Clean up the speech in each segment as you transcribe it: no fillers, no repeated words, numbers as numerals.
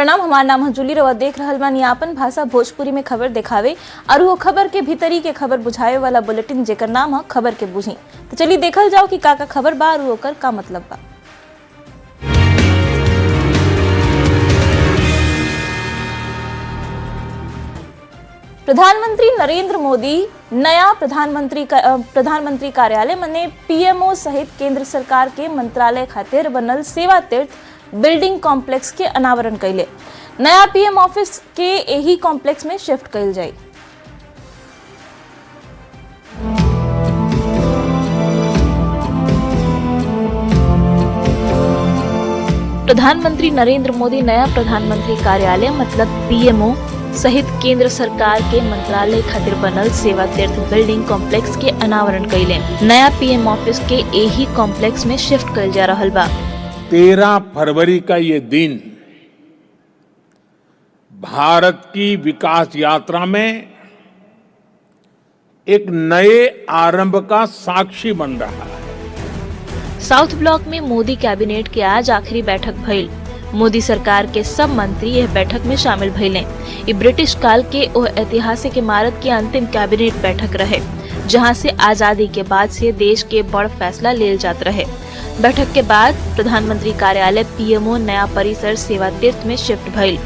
प्रणाम, हमार नाम है जूली। रवा देख रहल बानी आपन भाषा भोजपुरी में खबर दिखावे और वो खबर के भीतरी के खबर बुझावे वाला बुलेटिन जेकर नाम है खबर के बुझी। तो चलिए देखल जाओ कि का खबर बा और ओकर का मतलब बा। प्रधानमंत्री नरेंद्र मोदी नया प्रधानमंत्री कार्यालय मने पीएमओ सहित केंद्र सरकार के मंत्रालय खातिर बनल सेवा तीर्थ बिल्डिंग कॉम्प्लेक्स के अनावरण कैले। नया पीएम ऑफिस के यही कॉम्प्लेक्स में शिफ्ट कैल जाए। प्रधानमंत्री नरेंद्र मोदी नया प्रधानमंत्री कार्यालय मतलब पीएमओ सहित केंद्र सरकार के मंत्रालय खातिर बनल सेवा तीर्थ बिल्डिंग कॉम्प्लेक्स के अनावरण कैले। नया पीएम ऑफिस के यही कॉम्प्लेक्स में शिफ्ट कैल जा रहल बा। 13 फरवरी का ये दिन भारत की विकास यात्रा में एक नए आरंभ का साक्षी बन रहा है। साउथ ब्लॉक में मोदी कैबिनेट के आज आखिरी बैठक भइल। मोदी सरकार के सब मंत्री यह बैठक में शामिल भइले। ये ब्रिटिश काल के ओ ऐतिहासिक इमारत की अंतिम कैबिनेट बैठक रहे, जहां से आजादी के बाद से देश के बड़ फैसला लेल जात रहे। बैठक के बाद प्रधानमंत्री कार्यालय पीएमओ नया परिसर सेवा तीर्थ में शिफ्ट भइल।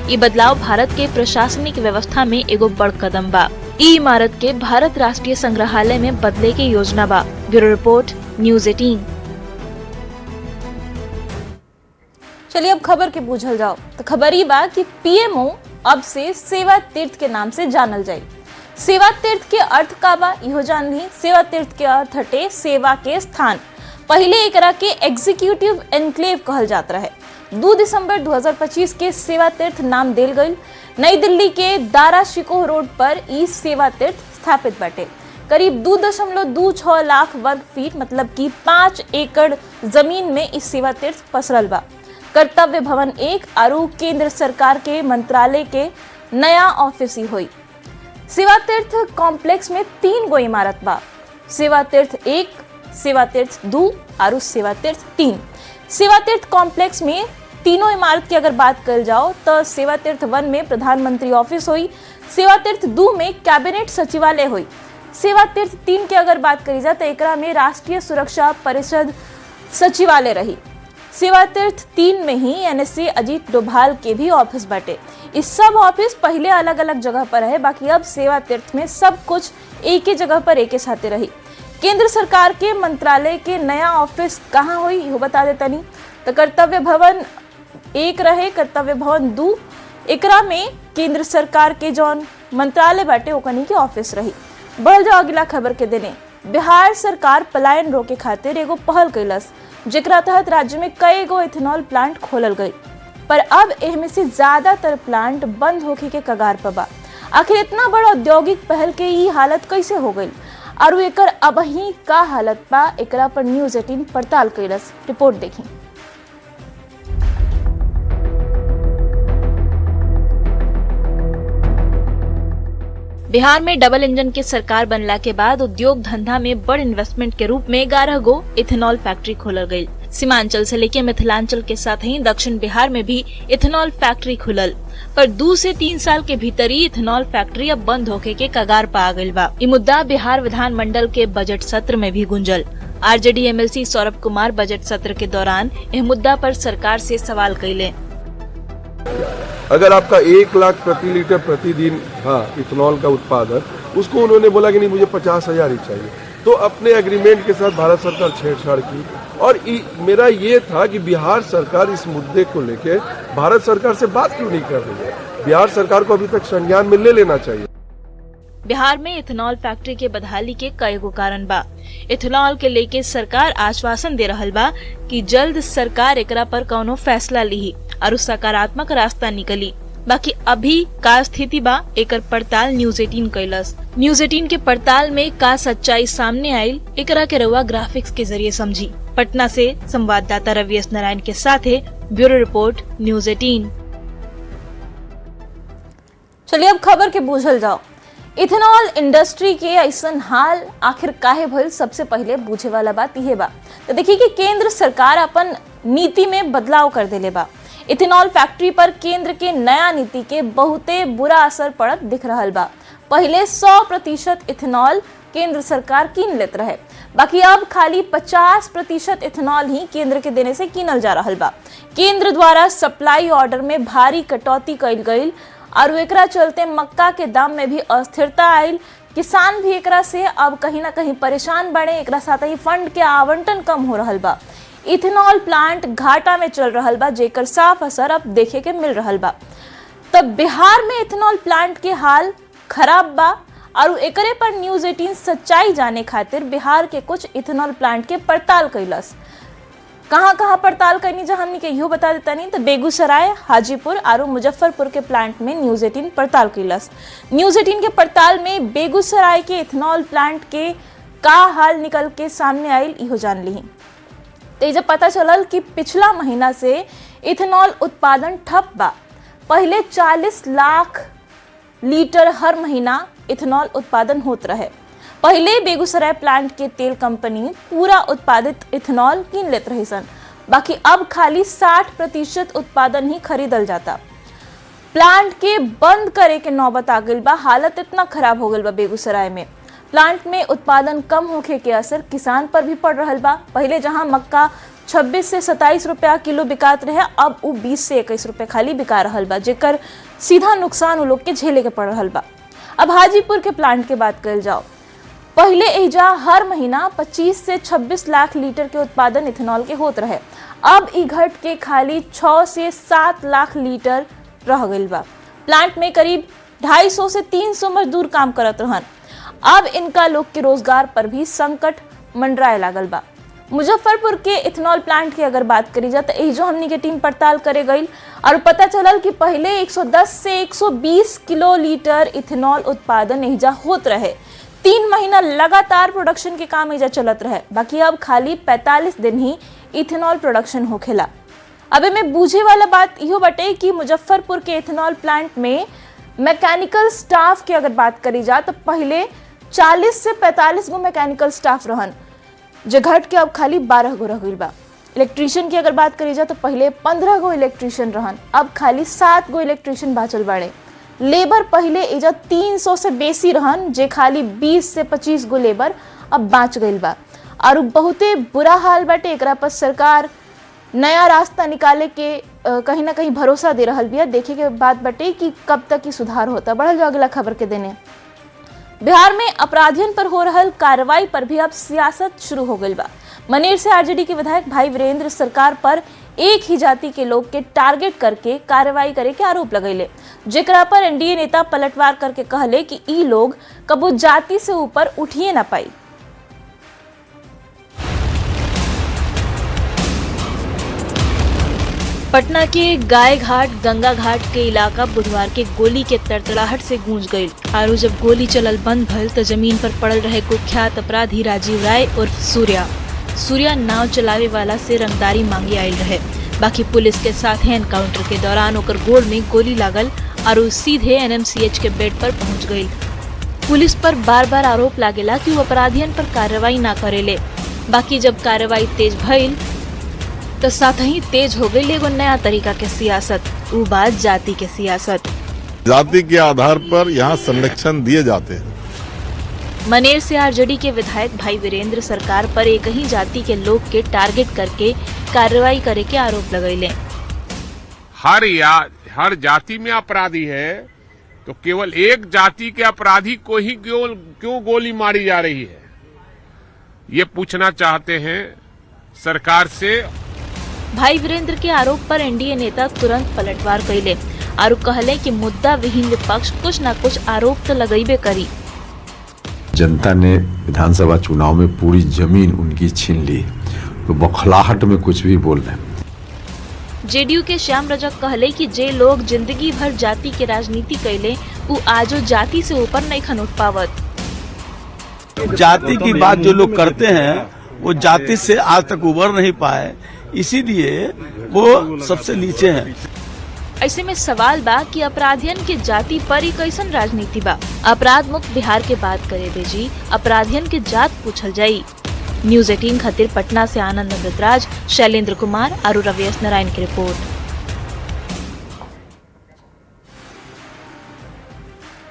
ये बदलाव भारत के प्रशासनिक व्यवस्था में एगो बड़ कदम बा। ई इमारत के भारत राष्ट्रीय संग्रहालय में बदले के योजना बा। Bureau report, news 18। चलिए अब खबर के पूछल जाओ। तो खबर ही बा कि पीएमओ अब से सेवा तीर्थ के नाम से जानल जाए। सेवा तीर्थ के अर्थ का बा इहो जान ली। सेवा तीर्थ के अर्थ हटे सेवा के स्थान। पहले एकरा के एग्जीक्यूटिव एनक्लेव कहल जात रहे। 2 दिसंबर 2025 के सेवा तीर्थ नाम देल गई। नई दिल्ली के दारा शिकोह रोड पर ई सेवा तीर्थ स्थापित बाटे। करीब 2.26 लाख वर्ग फीट मतलब कि 5 एकड़ जमीन में इस सेवा तीर्थ पसरल बा। कर्तव्य भवन 1 और केंद्र सरकार के मंत्रालय के नया ऑफिस ही हुई। सेवा तीर्थ कॉम्प्लेक्स में 3 गो इमारत बा। सेवा तीर्थ 1, सेवा तीर्थ 2 और सेवा तीर्थ 3। सेवा तीर्थ कॉम्प्लेक्स में तीनों इमारत की अगर बात कर जाओ तो सेवा तीर्थ 1 में प्रधानमंत्री ऑफिस हुई। सेवा तीर्थ 2 में कैबिनेट सचिवालय हुई। सेवा तीर्थ 3 की अगर बात करी जाए तो एकरा में राष्ट्रीय सुरक्षा परिषद सचिवालय रही। सेवा तीर्थ 3 में ही एनएसए अजीत डोभाल के भी ऑफिस बाटे। इस सब ऑफिस पहले अलग अलग जगह पर है, बाकी अब सेवा तीर्थ में सब कुछ एक ही जगह पर एक साथ रही। केंद्र सरकार के मंत्रालय के नया ऑफिस कहाँ हुई ये बता देता नहीं। तो कर्तव्य भवन 1 रहे, कर्तव्य भवन 2 एकरा में केंद्र सरकार के जौन मंत्रालय बाटे ओकनी के ऑफिस रही। बढ़ जाओ अगला खबर के देने। बिहार सरकार पलायन रोके खातिर एगो पहल कैलस, जेकरा तहत राज्य में कई गो इथेनॉल प्लांट खोलल गई, पर अब एहमे से ज्यादातर प्लांट बंद होके के कगार पर बा। आखिर इतना बड़ा औद्योगिक पहल के ई हालत कैसे हो गई और एकर अबही का हालत बा, एकरा पर न्यूज़ 18 पड़ताल कैलस। रिपोर्ट देखी। बिहार में डबल इंजन की सरकार बनला के बाद उद्योग धंधा में बड़ इन्वेस्टमेंट के रूप में 11 गो इथेनॉल फैक्ट्री खोलल गई। सीमांचल से लेकर मिथिलांचल के साथ ही दक्षिण बिहार में भी इथेनॉल फैक्ट्री खुलल, पर 2 से 3 साल के भीतर ही इथेनॉल फैक्ट्री अब बंद होके के कगार पर आ गई बा। ये मुद्दा बिहार विधानमंडल के बजट सत्र में भी गुंजल। RJD MLC Saurabh Kumar budget सत्र के दौरान यह मुद्दा पर सरकार से सवाल कैले। अगर आपका 1 लाख प्रति लीटर प्रतिदिन इथेनॉल का उत्पादन, उसको उन्होंने बोला कि नहीं मुझे 50,000 ही चाहिए, तो अपने एग्रीमेंट के साथ भारत सरकार छेड़छाड़ की। और मेरा ये था कि बिहार सरकार इस मुद्दे को लेके भारत सरकार से बात क्यों नहीं कर रही है। बिहार सरकार को अभी तक संज्ञान में ले लेना चाहिए। बिहार में इथेनॉल फैक्ट्री के बदहाली के कई गो कारण बा। इथेनॉल के लेके सरकार आश्वासन दे रहल बा कि जल्द सरकार एकरा पर कौनो फैसला ली और सकारात्मक रास्ता निकली। बाकी अभी का स्थिति बा एकर पड़ताल न्यूज़ 18 कैलस। न्यूज़ 18 के पड़ताल में का सच्चाई सामने आयल एकरा के रउआ ग्राफिक्स के जरिए समझी। पटना से संवाददाता रवि एस नारायण के साथ ब्यूरो रिपोर्ट, न्यूज़ 18। चलिए अब खबर के बूझल जाओ। इथेनॉल इंडस्ट्री के ऐसन हाल आखिर काहे भइल, सबसे पहले बूझे वाला बात यह बा। तो देखिए कि केंद्र सरकार अपन नीति में बदलाव कर देले बा। इथेनॉल फैक्ट्री पर केंद्र के नया नीति के बहुते बुरा असर पड़त दिख रहल बा। पहले 100% इथेनॉल केंद्र सरकार कीन लेत रहे, बाकी अब खाली 50% इथेनॉल ही केंद्र के देने से कीनल जा रहल बा। केंद्र द्वारा सप्लाई ऑर्डर में भारी कटौती कइल गइल और एकरा चलते मक्का के दाम में भी अस्थिरता आयल। किसान भी एकरा से अब कहीं ना कहीं परेशान बने। एकरा साथ ही फंड के आवंटन कम हो रहल बा। इथेनॉल प्लांट घाटा में चल रहल बा, जेकर साफ असर अब देखे के मिल रहल बा। तब बिहार में इथेनॉल प्लांट के हाल खराब बा और एकरे पर न्यूज़ 18 सच्चाई जाने खातिर बिहार के कुछ इथेनॉल प्लांट के पड़ताल कैलस। कहाँ पड़ताल करनी जा हमनी के इहो बता देता नहीं। तो बेगूसराय, हाजीपुर और मुजफ्फरपुर के प्लांट में न्यूज़ 18 पड़ताल कैलस। न्यूज़ 18 के पड़ताल में बेगूसराय के इथेनॉल प्लांट के का हाल निकल के सामने आयल इहो जान ली। तो जब पता चलल कि पिछला महीना से इथेनॉल उत्पादन ठप बा। पहले 40 लाख लीटर हर महीना इथेनॉल उत्पादन होत रहे। पहले बेगूसराय प्लांट के तेल कंपनी पूरा उत्पादित इथेनॉल कीन लेत रही सन, बाकी अब खाली 60% उत्पादन ही खरीदल जाता। प्लांट के बंद करे के नौबत आ गइल बा। हालत इतना खराब हो गइल बा बेगूसराय में। प्लांट में उत्पादन कम होखे के असर किसान पर भी पड़ रहल बा। पहले जहां मक्का 26 से 27 रुपया किलो बिकात रहे, अब वो 20 से 21 रुपये खाली बिका रहल बा, जेकर सीधा नुकसान वो लोग के झेले के पड़ रहल बा। अब हाजीपुर के प्लांट के बात कल जाओ। पहले एजा हर महीना 25 से 26 लाख लीटर के उत्पादन इथेनॉल के होत रहे। अब ई घट के खाली 6 से 7 लाख लीटर रह गइल बा। प्लांट में करीब 250 से 300 मजदूर काम करत रहन। अब इनका लोग के रोजगार पर भी संकट मंडराए लागल बा। मुजफ्फरपुर के इथेनॉल प्लांट की अगर बात करी जाए तो एजो हमनी के टीम पड़ताल करे गई और पता चलल कि पहले 110 से 120 किलो लीटर इथेनॉल उत्पादन एजा होत रहे। 3 महीना लगातार प्रोडक्शन के काम एजा चलत रहे, बाकी अब खाली 45 दिन ही इथेनॉल प्रोडक्शन होखेला। अब में बूझे वाला बात इहो बटे कि मुजफ्फरपुर के इथेनॉल प्लांट में मैकेनिकल स्टाफ की अगर बात करी जाए तो पहले 40 से 45 गो मैकेनिकल स्टाफ रहन, जो घट के अब खाली 12 गो रह गइल बा। इलेक्ट्रीशियन की अगर बात करी जाए तो पहले 15 गो इलेक्ट्रीशियन रहन, अब खाली 7 गो इलेक्ट्रीशियन बाचल बाड़े। लेबर पहले एजा 300 से बेसी रहन, जे खाली 20 से 25 गो लेबर अब बाँच गइल बा। और बहुते बुरा हाल बाटे। एकरा पर सरकार नया रास्ता निकाले के कहीं ना कहीं भरोसा दे रहल बिया। देखे के बात बाटे कि कब तक ही सुधार होता। बढ़ल जो अगला खबर के देने बिहार में अपराधियन पर हो रहल कार्रवाई पर भी अब सियासत शुरू हो गई बा। मनेर से आरजेडी के विधायक भाई वीरेंद्र सरकार पर एक ही जाति के लोग के टारगेट करके कार्रवाई करे के आरोप लगैले, जेकरा पर एनडीए नेता पलटवार करके कहले कि ई लोग कबो जाति से ऊपर उठिए ना पाई। पटना के गाय घाट गंगा घाट के इलाका बुधवार के गोली के तड़तड़ाहट से गूंज गई और जब गोली चलल बंद भल तो जमीन पर पड़ल रहे कुख्यात अपराधी राजीव राय और सूर्या नाव चलावे वाला से रंगदारी मांगे आयल रहे। बाकी पुलिस के साथ एनकाउंटर के दौरान ओकर गोड़ में गोली लागल और सीधे एनएमसीएच के बेड पर पहुंच गई। पुलिस पर बार बार आरोप लागेला कि वो अपराधियन पर कार्रवाई ना करेले। बाकी जब कार्रवाई तेज भइल तो साथ ही तेज हो गई एगो नया तरीका के सियासत, वो बात जाति के सियासत। जाति के आधार पर यहाँ संरक्षण दिए जाते हैं। मनेर से आरजेडी के विधायक भाई वीरेंद्र सरकार पर एक ही जाति के लोग के टारगेट करके कार्रवाई करे के आरोप लगैले। हर जाति में अपराधी है तो केवल एक जाति के अपराधी को ही क्यों गोली मारी जा रही है, ये पूछना चाहते हैं सरकार से। भाई वीरेंद्र के आरोप पर एनडीए नेता तुरंत पलटवार कैले और कहले कि मुद्दा विहीन विपक्ष कुछ न कुछ आरोप तो लगेबे करी। जनता ने विधानसभा चुनाव में पूरी जमीन उनकी छीन ली, तो बौखलाहट में कुछ भी बोल रहे हैं। जेडीयू के श्याम रजक कहले कि जे लोग जिंदगी भर जाति के राजनीति कैले वो आजो जाति से ऊपर नहीं खन उठ पावत। जाति की बात जो लोग करते हैं वो जाति से आज तक उबर नहीं पाए, इसीलिए वो सबसे नीचे हैं। ऐसे में सवाल बा कि अपराधियन के जाति पर ही कैसन राजनीति बा। अपराध मुक्त बिहार के बात करे बेजी, अपराधियन के जात पूछल जाई। न्यूज़ 18 खातिर पटना से आनंद अमृतराज, शैलेंद्र कुमार और रवेश नारायण की रिपोर्ट।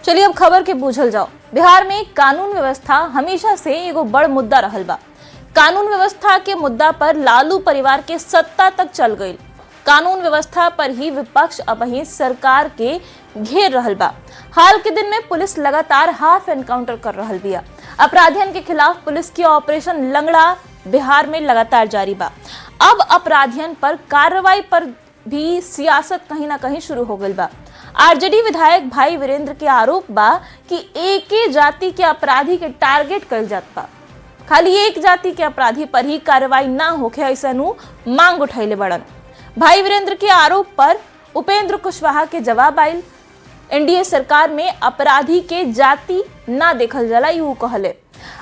चलिए अब खबर के बूझल जाओ। बिहार में कानून व्यवस्था हमेशा से एगो बड़ मुद्दा रहल बा। कानून व्यवस्था के मुद्दा पर लालू परिवार के सत्ता तक चल गई। कानून व्यवस्था पर ही विपक्ष अब ही सरकार के घेर रहल बा। हाल के दिन में पुलिस लगातार हाफ एनकाउंटर कर रहल बिया। अपराधियन के खिलाफ पुलिस की ऑपरेशन लंगड़ा बिहार में लगातार जारी बा। अब अपराधियन पर कार्रवाई पर भी सियासत कहीं ना कहीं शुरू हो गई बा। आरजेडी विधायक भाई वीरेंद्र के आरोप बा कि एक ही जाति के अपराधी के टारगेट कइल जात बा। खाली एक जाति के अपराधी पर ही कार्रवाई ना होखे ऐसा मांग उठैले बड़न। भाई वीरेंद्र के आरोप पर उपेंद्र कुशवाहा के जवाब आयल। एनडीए सरकार में अपराधी के जाति ना देखल जाला यूं कहले।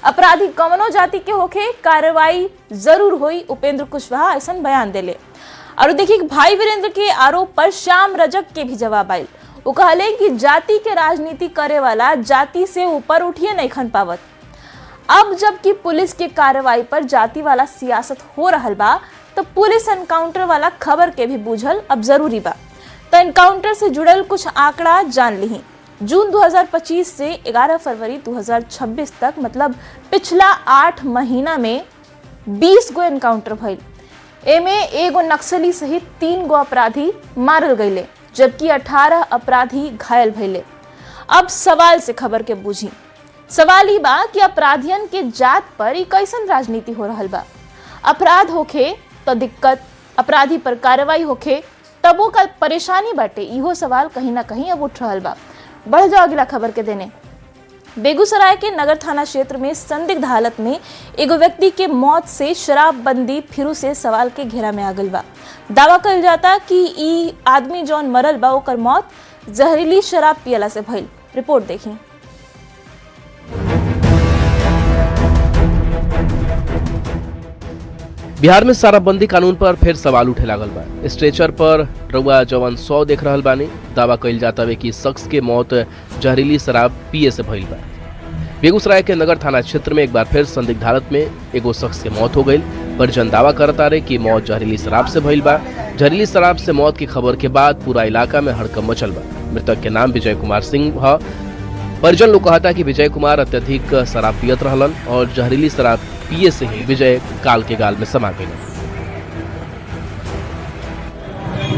अपराधी कवनो जाति के होखे कार्रवाई जरूर होई, उपेंद्र कुशवाहा ऐसा बयान देले। और देखिए भाई वीरेंद्र के आरोप पर श्याम रजक के भी जवाब आयल। वो कहले कि जाति के राजनीति करे वाला जाति से ऊपर उठिए नहीं खन पावत। अब जबकि पुलिस के कार्रवाई पर जाति वाला सियासत हो रहल बा तो पुलिस एनकाउंटर वाला खबर के भी बूझल अब जरूरी बा। तो एनकाउंटर से जुड़ल कुछ आंकड़ा जान ली। जून 2025 से 11 फरवरी 2026 तक मतलब पिछला 8 महीना में 20 गो एनकाउंटर भइल। एमे एगो नक्सली सहित 3 गो अपराधी मारल गईले, जबकि 18 अपराधी घायल भइले। अब सवाल से खबर के बूझी। सवाल ई बा कि अपराधियन के जात पर ई कैसन राजनीति हो रहल बा। अपराध होखे तो दिक्कत, अपराधी पर कार्रवाई होखे तबो का परेशानी बाटे। इहो सवाल कहीं ना कहीं अब उठ रहल बा। बढ़ जाओ अगला खबर के देने। बेगूसराय के नगर थाना क्षेत्र में संदिग्ध हालत में एगो व्यक्ति के मौत से शराबबंदी फिर से सवाल के घेरा में आ गई बा। दावा कइल जाता कि ई आदमी जौन मरल बा ओकर मौत जहरीली शराब पियला से भइल। रिपोर्ट देखी। बिहार में शराबबंदी कानून पर फिर सवाल उठे लागल बा। स्ट्रेचर पर रउआ जवान 100 देख रहल बानी। दावा कइल जाता है कि शख्स के मौत जहरीली शराब पिए से भइल बा। बेगूसराय के नगर थाना क्षेत्र में एक बार फिर संदिग्ध हालत में एगो शख्स के मौत हो गई। परिजन दावा करता रहे कि मौत जहरीली शराब से भइल बा। जहरीली शराब से मौत की खबर के बाद पूरा इलाका में हड़कंप मचल बा। मृतक के नाम विजय कुमार सिंह है। परिजन लोग कहता कि विजय कुमार अत्यधिक शराब पियत रहलन और जहरीली शराब पिए से ही विजय काल के गाल में समा गए।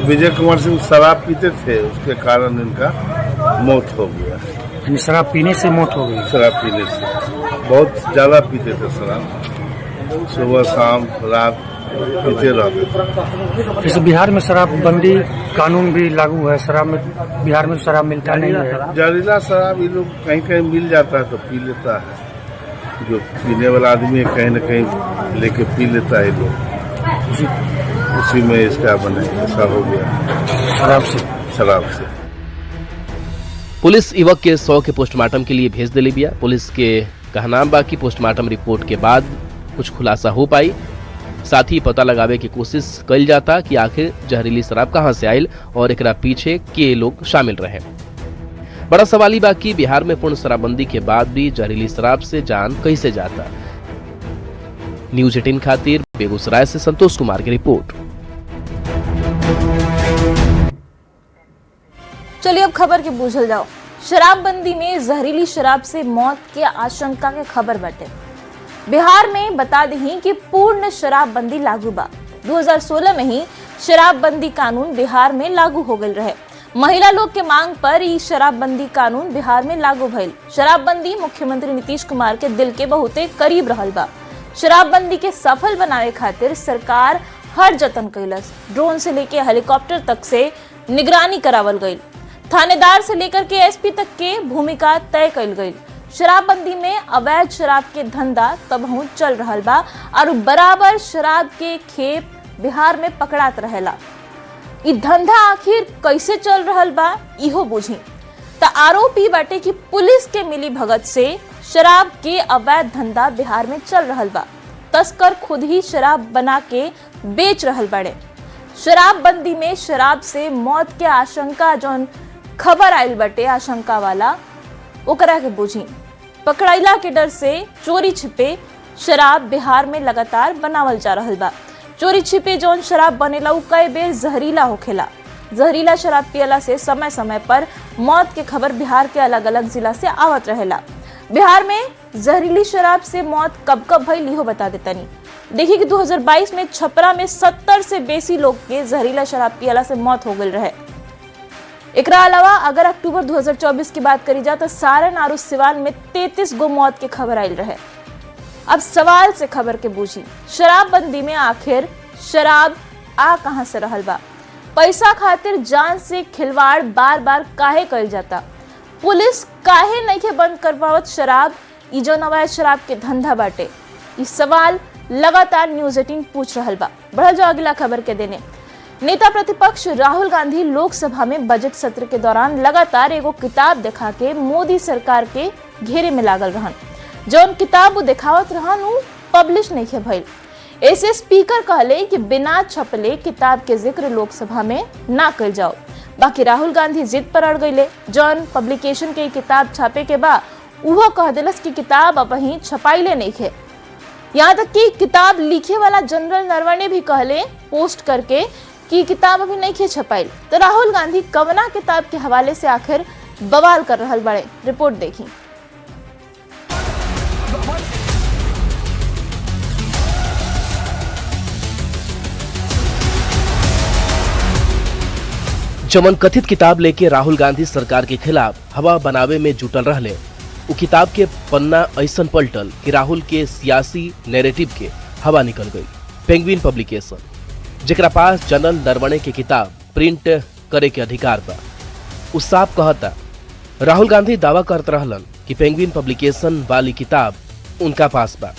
विजय कुमार सिंह शराब पीते थे, उसके कारण इनका मौत हो गया। शराब पीने से मौत हो गई? शराब पीने से, बहुत ज्यादा पीते थे शराब, सुबह शाम रात पीते रहते थे। जैसे बिहार में शराबबंदी कानून भी लागू है, शराब में बिहार में शराब मिलता नहीं है। जहरीला शराब ये लोग कहीं कहीं मिल जाता है तो पी लेता है। जो पीने वाला आदमी है कहीं न कहीं लेके पी लेता है लोग, उसी में इसका बने ऐसा हो गया शराब से। पुलिस युवक के 100 के पोस्टमार्टम के लिए भेज दिली बिया। पुलिस के कहना बा कि पोस्टमार्टम रिपोर्ट के बाद कुछ खुलासा हो पाई। साथ ही पता लगावे की कोशिश कइल जाता कि आखिर जहरीली शराब कहां से आयल और एकरा पीछे के लोग शामिल रहे। बड़ा सवाल ही बाकी बिहार में पूर्ण शराबबंदी के बाद भी जहरीली शराब से जान कैसे जाता। न्यूज 18 खातिर बेगूसराय से संतोष कुमार की रिपोर्ट। चलिए अब खबर के बूझल जाओ। शराबबंदी में जहरीली शराब से मौत के आशंका के खबर बाटे। बिहार में बता दी कि पूर्ण शराबबंदी लागू बा। 2016 में ही शराबबंदी कानून बिहार में लागू हो गई रहे। महिला लोग के मांग पर ई शराबबंदी कानून बिहार में लागू भइल। शराबबंदी मुख्यमंत्री नीतीश कुमार के दिल के बहुते करीब रहल बा। शराबबंदी के सफल बनावे खातिर सरकार हर जतन कैलस। ड्रोन से लेके हेलीकॉप्टर तक से निगरानी करावल गई। थानेदार से लेकर के एसपी तक के भूमिका तय कइल गई। शराबबंदी में अवैध शराब के धंधा तबहू चल रहल बा और बराबर शराब के खेप बिहार में पकड़ात रहेला। ई धंधा आखिर कैसे चल रहल बा इहो बुझी। त आरोपी बाटे कि पुलिस के मिली भगत से शराब के अवैध धंधा बिहार में चल रहल बा। तस्कर खुद ही शराब बना के बेच रहल बाड़े। शराबबंदी में शराब से मौत के आशंका जौन खबर आयल बाटे आशंका वाला ओकरा के बुझी। पकड़ाइला के डर से चोरी छिपे शराब बिहार में लगातार बनावल जा रहल बा। चोरी छिपे जौन शराब बनेला उ कई बेर जहरीला होखेला। जहरीला शराब पियला से समय समय पर मौत के खबर बिहार के अलग अलग जिला से आवत रहेला। बिहार में जहरीली शराब से मौत कब कब भइल इहो बता देतनी। देखिए कि 2022 में छपरा में 70 से बेसी लोग के जहरीला शराब पियला से मौत हो गई रहे। एकरा अलावा अगर अक्टूबर 2024 की बात करी जाए तो सारण और सिवान में 33 गो मौत के खबर आई रहे। अब सवाल से खबर के बूझी, शराबबंदी में आखिर शराब आ कहां से रहल बा? पैसा खातिर जान से खिलवाड़ बार बार काहे कइल जाता? पुलिस काहे नहीं के बंद करवावत शराब? ई जो अवैध शराब के धंधा बाटे, ई सवाल लगातार न्यूज़ 18 पूछ रहल बा। बढ़ल जाओ अगला खबर के देने। नेता प्रतिपक्ष राहुल गांधी लोकसभा में बजट सत्र के दौरान लगातार एगो किताब दिखा के मोदी सरकार के घेरे में लागल रहन। जौन किताब वो दिखावत रहन उ पब्लिश नहीं के भइल। ऐसे स्पीकर कहले कि बिना छपले किताब के जिक्र लोकसभा में ना कल जाओ। बाकी राहुल गांधी जिद पर अड़ गईले। जौन पब्लिकेशन के किताब छापे के बाद उहो कह दिलस कि किताब अब ही छपाइले नहीं है। यहाँ तक कि किताब लिखे वाला जनरल नरवणे भी कहले पोस्ट करके कि किताब अभी नहीं छपाइल। तो राहुल गांधी कवना किताब के हवाले से आखिर बवाल कर रहल बड़े, रिपोर्ट देखी। जमन कथित किताब लेके राहुल गांधी सरकार के खिलाफ हवा बनावे में जुटल रहले, उ किताब के पन्ना ऐसन पलटल कि राहुल के सियासी नैरेटिव के हवा निकल गई। पेंगुइन पब्लिकेशन, जेकरा पास जनरल नरवणे के किताब प्रिंट करे के अधिकार बा, उ साफ कहता। राहुल गांधी दावा करत रहलन कि पेंगुइन पब्लिकेशन वाली किताब उनका पास बा,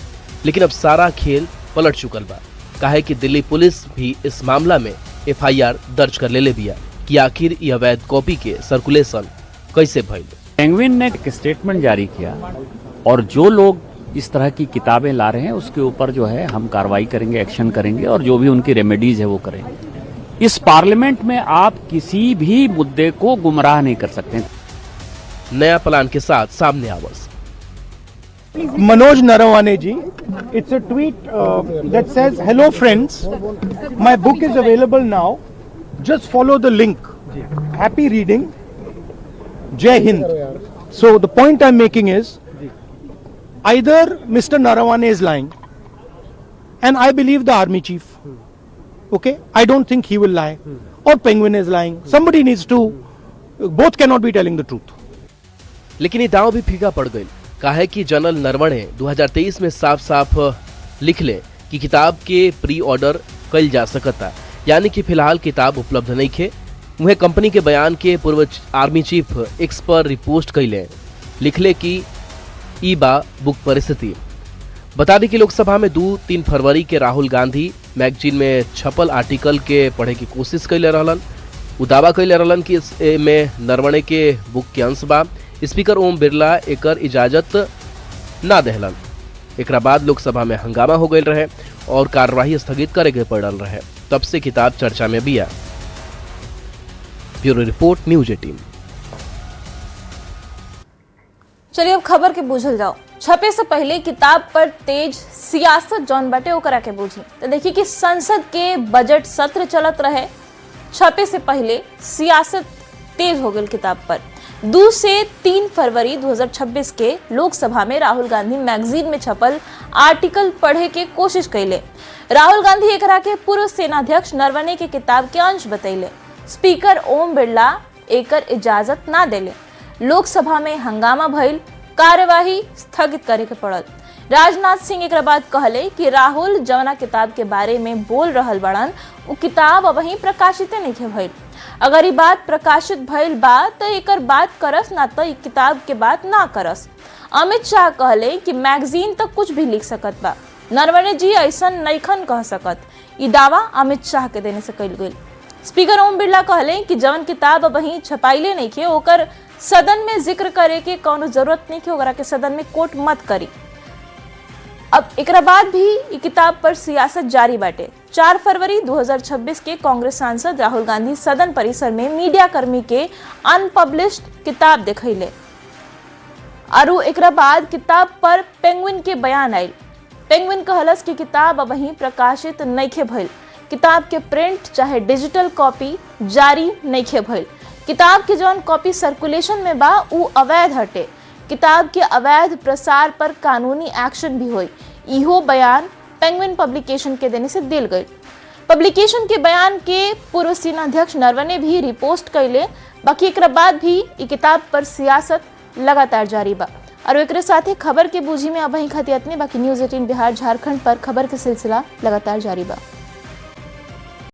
लेकिन अब सारा खेल पलट चुकल बा। काहे कि दिल्ली पुलिस भी इस मामला में FIR दर्ज कर लेले बिया कि आखिर यह अवैध कॉपी के सर्कुलेशन कैसे भइल। पेंगुइन ने एक स्टेटमेंट जारी किया और जो लोग इस तरह की किताबें ला रहे हैं उसके ऊपर जो है हम कार्रवाई करेंगे, एक्शन करेंगे और जो भी उनकी रेमेडीज है वो करेंगे। इस पार्लियामेंट में आप किसी भी मुद्दे को गुमराह नहीं कर सकते। नया प्लान के साथ सामने आवस। Manoj Narawane ji, it's a tweet that says, "Hello friends, my book is available now. Just follow the link. Happy reading. Jai Hind." So the point I'm making is, either Mr. Narawane is lying, and I believe the army chief. Okay, I don't think he will lie, or Penguin is lying. Somebody needs to. Both cannot be telling the truth. लेकिन ये दांव भी फीका पड़ गई। काहे कि general Naravane 2023 में साफ साफ लिख ले कि किताब के प्री ऑर्डर कल जा सकता, यानी कि फिलहाल किताब उपलब्ध नहीं खे। उन्हें कंपनी के बयान के पूर्व आर्मी चीफ एक्स पर रिपोस्ट कैले लिखले कि ई बा बुक परिस्थिति। बता दी कि लोकसभा में 2-3 फरवरी के राहुल गांधी मैगजीन में छपल आर्टिकल के पढ़े की कोशिश कैले रहलन। उ दावा कैले रहलन कि इसमें नरवणे के बुक के अंश बा। स्पीकर ओम बिरला एकर इजाजत ना देहलन। एकरा बाद लोकसभा में हंगामा हो गई रहे और कार्यवाही स्थगित करे के पड़ल रहे। तब से किताब चर्चा में भी आ। Bureau report, news 18। चलिए अब खबर के बूझल जाओ। छपे से पहले किताब पर तेज सियासत जौन बाटे ओकरा के बूझी। तो देखिए कि संसद के बजट सत्र चलत रहे, छपे से पहले सियासत तेज हो गई किताब पर। 2 से 3 फरवरी 2026 के लोकसभा में राहुल गांधी मैगजीन में छपल आर्टिकल पढ़े के कोशिश कैले। राहुल गांधी एकरा के पूर्व सेनाध्यक्ष नरवणे के किताब के अंश बतैले। स्पीकर ओम बिरला एकर इजाजत ना देले। लोकसभा में हंगामा भइल, कार्यवाही स्थगित करे के पड़ल। राजनाथ सिंह एकरा बाद कहले कि राहुल जौना किताब के बारे में बोल रहल बड़न उ किताब अब वहीं प्रकाशित नहीं भइल। अगर ये बात प्रकाशित भइल बा तो एकर बात करस, ना तो किताब के बात ना करस। अमित शाह कहले कि मैगजीन तो कुछ भी लिख सकत बा, नरवणे जी ऐसन नईखन कह सकत। ये दावा अमित शाह के देने से कइल गइल। स्पीकर ओम बिरला कहले कि जवन किताब अब वहीं छपाइले नहीं खे ओकर सदन में जिक्र करे के कौनो जरूरत नहीं खे, ओकरा के सदन में कोट मत करी। अब एकरा बाद भी ये किताब पर सियासत जारी बाटे। 4 फरवरी 2026 के कांग्रेस सांसद राहुल गांधी सदन परिसर में मीडिया कर्मी के अनपब्लिश्ड किताब दिखैले और एकरा बाद किताब पर पेंगुइन के बयान आयल। पेंगुइन कहलस कि किताब अब वहीं प्रकाशित नइखे भइल। किताब के प्रिंट चाहे डिजिटल कॉपी जारी नइखे भइल। किताब के जौन कॉपी सर्कुलेशन में बा उ अवैध हटे। किताब के अवैध प्रसार पर कानूनी एक्शन भी हुई। इहो बयान पेंगुइन पब्लिकेशन के देने से दिल गई। पब्लिकेशन के बयान के पूर्व सेनाध्यक्ष नरवणे भी रिपोस्ट कैले। बाकी एक बाद भी ई किताब पर सियासत लगातार जारी बा। और एक साथ खबर के बूझी में अब वही खतियतनी बाकी न्यूज़ 18 बिहार झारखंड पर खबर के सिलसिला लगातार जारी बा।